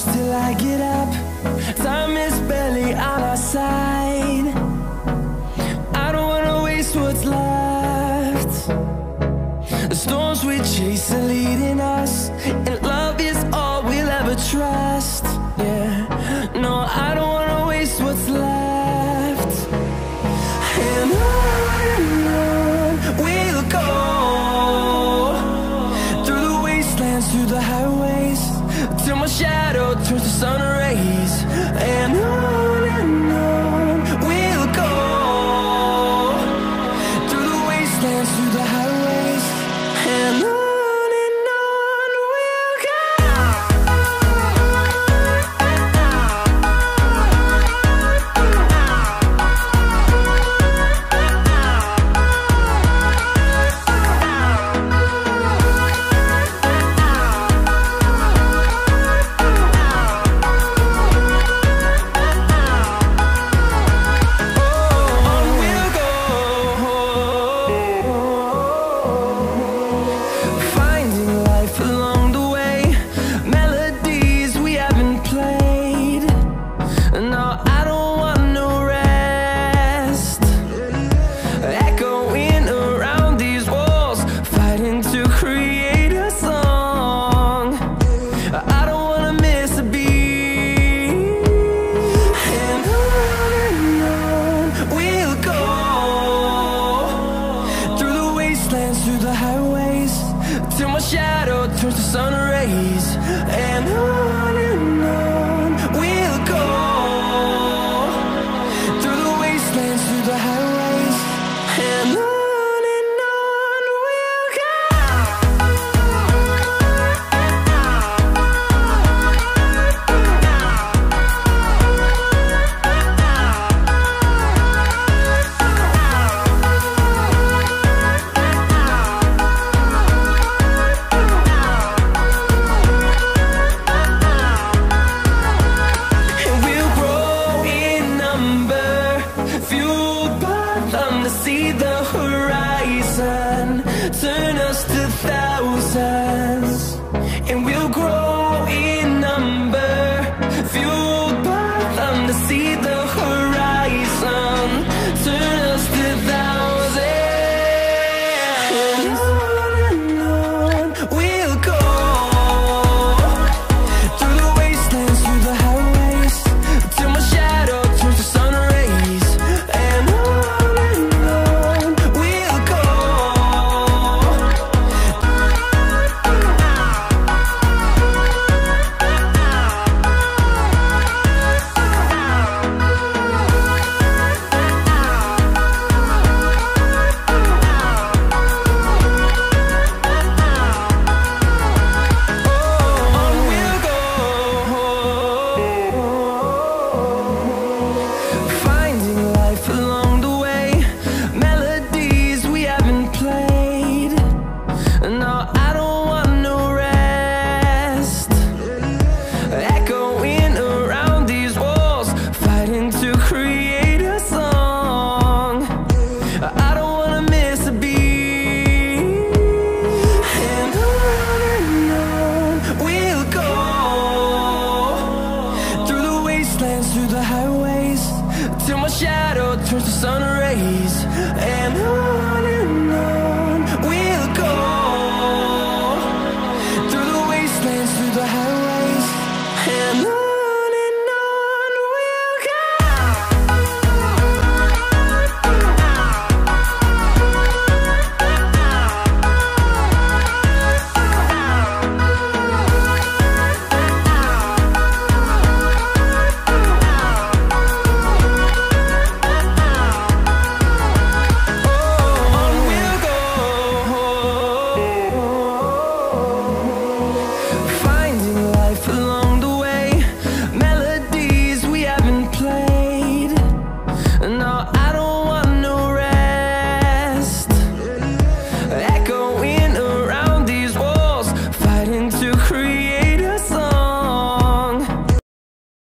close till I get up. Time is barely on our side. I don't wanna waste what's left. The storms we chase are leading us, and love is all we'll ever trust. Yeah, no, I don't wanna waste what's left. And on we'll go, through the wastelands, through the highways, till my shadow turns to sun rays. And on we'll go, through the wastelands, through the highways, and on. Through the highways, till my shadow turns to sun rays. And on we'll go, through the wastelands, through the highways, and on. See the horizon turn us to thousands, and we'll grow in number, fueled by them to see the horizon turn us to thousands. And on we'll go, through the wastelands, through the highways, till my shadow turns to sun rays. And through the highways, till my shadow turns to sun